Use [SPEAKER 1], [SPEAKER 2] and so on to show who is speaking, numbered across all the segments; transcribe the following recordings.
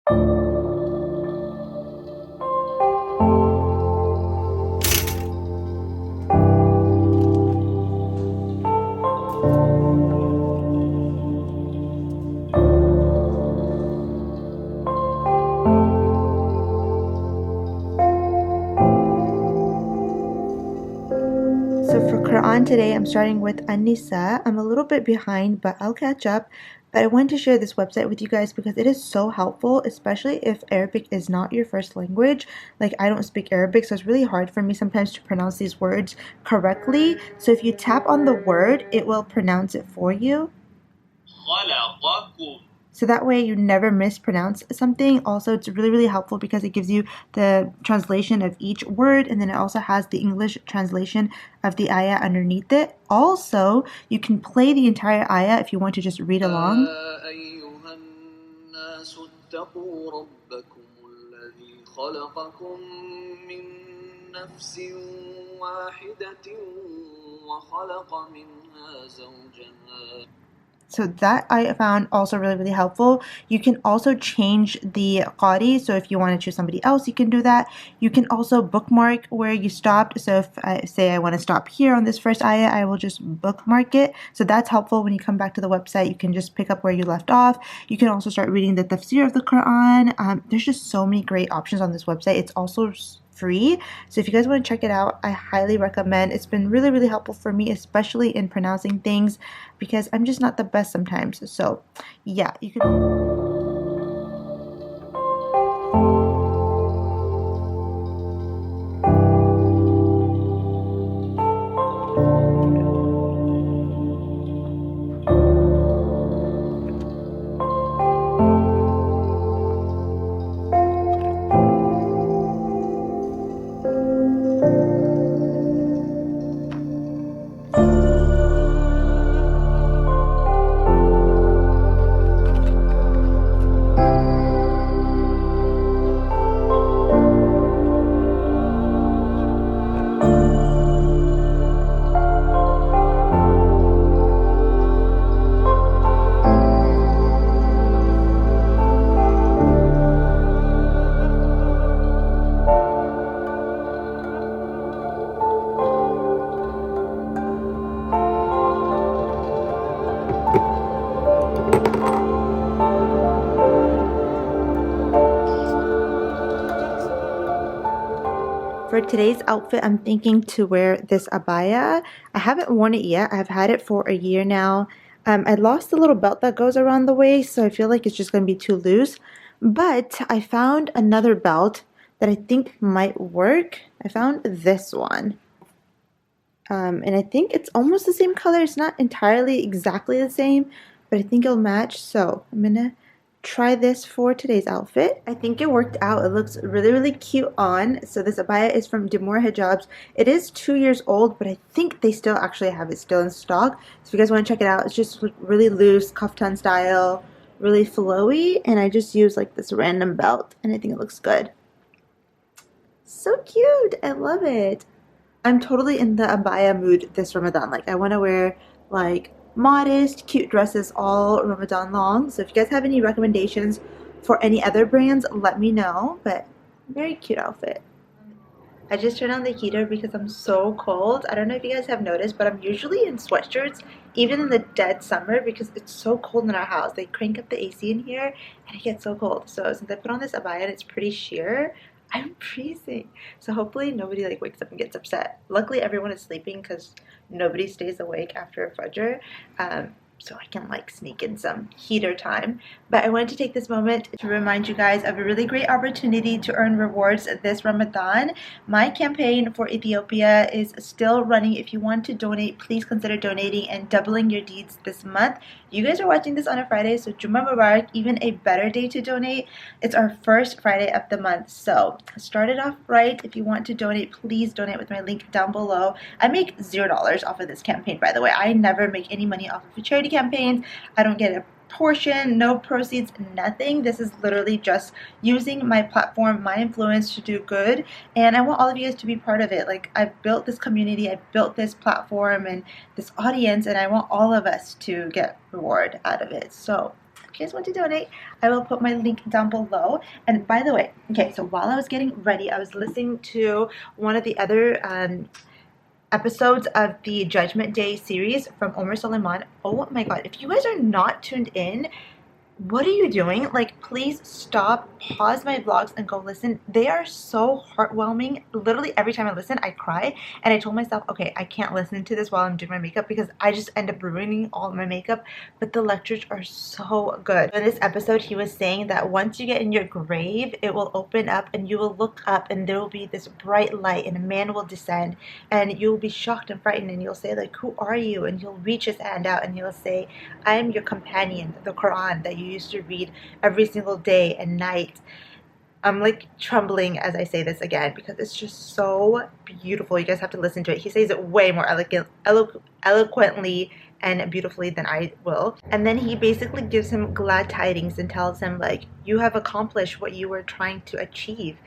[SPEAKER 1] So for Quran today, I'm starting with An-Nisa. I'm a little bit behind, but I'll catch up. But I wanted to share this website with you guys because it is so helpful, especially if Arabic is not your first language. Like, I don't speak Arabic, so it's really hard for me sometimes to pronounce these words correctly. So if you tap on the word, it will pronounce it for you. So that way you never mispronounce something. Also, it's really, really helpful because it gives you the translation of each word, and then it also has the English translation of the ayah underneath it. Also, you can play the entire ayah if you want to just read along. So that I found also really, really helpful. You can also change the qari. So if you want to choose somebody else, you can do that. You can also bookmark where you stopped. So if I say I want to stop here on this first ayah, I will just bookmark it. So that's helpful when you come back to the website. You can just pick up where you left off. You can also start reading the tafsir of the Quran. There's just so many great options on this website. It's also free. So if you guys want to check it out, I highly recommend. It's been really, really helpful for me, especially in pronouncing things because I'm just not the best sometimes. So yeah, you can. For today's outfit, I'm thinking to wear this abaya. I haven't worn it yet. I've had it for a year now. I lost the little belt that goes around the waist, so I feel like it's just going to be too loose. But I found another belt that I think might work. I found this one. And I think it's almost the same color. It's not entirely exactly the same, but I think it'll match. So I'm going to try this for today's outfit. I think it worked out. It looks really, really cute on. So this abaya is from Demore Hijabs. It is 2 years old, but I think they still actually have it still in stock. So if you guys want to check it out, it's just really loose, kaftan style, really flowy. And I just use like this random belt and I think it looks good. So cute. I love it. I'm totally in the abaya mood this Ramadan. Like I want to wear like modest, cute dresses all Ramadan long. So if you guys have any recommendations for any other brands, let me know. But very cute outfit. I just turned on the heater because I'm so cold. I don't know if you guys have noticed, but I'm usually in sweatshirts even in the dead summer because it's so cold in our house. They crank up the AC in here and it gets so cold. So since I put on this abaya and it's pretty sheer, I'm freezing. So hopefully nobody like wakes up and gets upset. Luckily everyone is sleeping because nobody stays awake after Fajr. So I can like sneak in some heater time. But I wanted to take this moment to remind you guys of a really great opportunity to earn rewards this Ramadan. My campaign for Ethiopia is still running. If you want to donate, please consider donating and doubling your deeds this month. You guys are watching this on a Friday, so Jummah Mubarak, even a better day to donate. It's our first Friday of the month, so start it off right. If you want to donate, please donate with my link down below. I make $0 off of this campaign, by the way. I never make any money off of a charity campaigns. I don't get a portion, no proceeds, nothing. This is literally just using my platform, my influence to do good, and I want all of you guys to be part of it. Like, I've built this community, I've built this platform and this audience, and I want all of us to get reward out of it. So if you guys want to donate, I will put my link down below. And by the way, okay, so while I was getting ready, I was listening to one of the other episodes of the Judgment Day series from Omar Suleiman. Oh my god, if you guys are not tuned in, what are you doing? Like, please stop, pause my vlogs, and go listen. They are so heartwarming. Literally every time I listen, I cry. And I told myself, okay, I can't listen to this while I'm doing my makeup because I just end up ruining all my makeup. But the lectures are so good. In this episode, he was saying that once you get in your grave, it will open up and you will look up and there will be this bright light and a man will descend and you'll be shocked and frightened and you'll say, like, who are you? And he'll reach his hand out and he'll say, I am your companion, the Quran that you used to read every single day and night. I'm like trembling as I say this again because it's just so beautiful. You guys have to listen to it. He says it way more eloquently and beautifully than I will. And then he basically gives him glad tidings and tells him, like, you have accomplished what you were trying to achieve.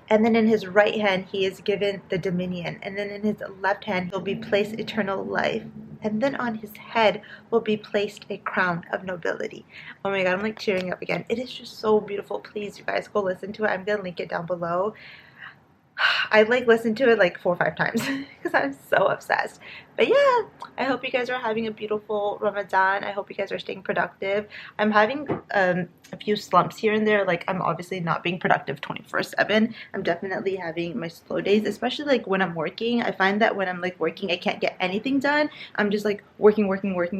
[SPEAKER 1] And then in his right hand, he is given the dominion. And then in his left hand, he'll be placed eternal life. And then on his head will be placed a crown of nobility. Oh my god, I'm like cheering up again. It is just so beautiful. Please, you guys, go listen to it. I'm gonna link it down below. I like listened to it like 4 or 5 times because I'm so obsessed. But yeah, I hope you guys are having a beautiful Ramadan. I hope you guys are staying productive. I'm having a few slumps here and there. Like, I'm obviously not being productive 24/7. I'm definitely having my slow days, especially like when I'm working. I find that when I'm like working, I can't get anything done. I'm just like working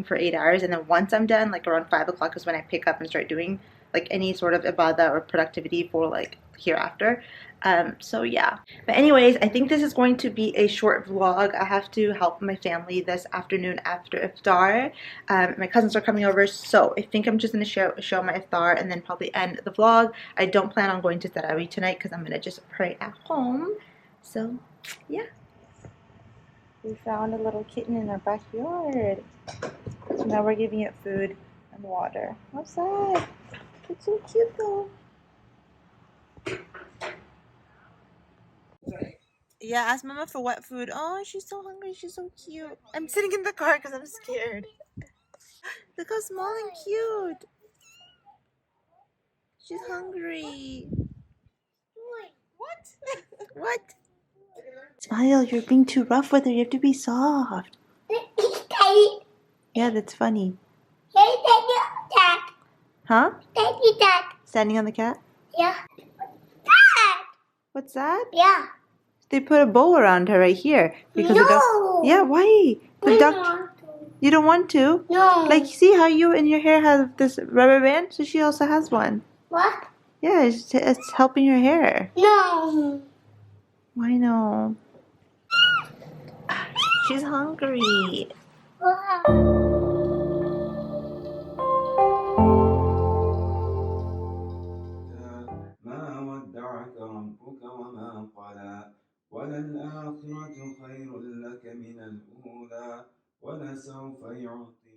[SPEAKER 1] for 8 hours, and then once I'm done, like around 5 o'clock is when I pick up and start doing like any sort of ibadah or productivity for like hereafter. So yeah, but anyways, I think this is going to be a short vlog. I have to help my family this afternoon after iftar. My cousins are coming over, so I think I'm just going to show my iftar and then probably end the vlog. I don't plan on going to Tarawih tonight because I'm going to just pray at home. So yeah, we found a little kitten in our backyard, so now we're giving it food and water. What's that? It's so cute though. Yeah, ask Mama for wet food. Oh, she's so hungry. She's so cute. I'm sitting in the car because I'm scared. Look how small and cute. She's hungry. What? What? Smile, you're being too rough with her. You have to be soft. Yeah, that's funny. Huh? Standing on the cat?
[SPEAKER 2] Yeah.
[SPEAKER 1] What's that?
[SPEAKER 2] Yeah.
[SPEAKER 1] They put a bow around her right here because
[SPEAKER 2] No.
[SPEAKER 1] Yeah, why? The duck. You don't want to?
[SPEAKER 2] No.
[SPEAKER 1] Like, see how you and your hair have this rubber band? So she also has one.
[SPEAKER 2] What?
[SPEAKER 1] Yeah, it's helping your hair.
[SPEAKER 2] No.
[SPEAKER 1] Why no? She's hungry.
[SPEAKER 3] ما ودعك ربك وما قلى وللآخرة خير لك من الأولى ولسوف يعطيك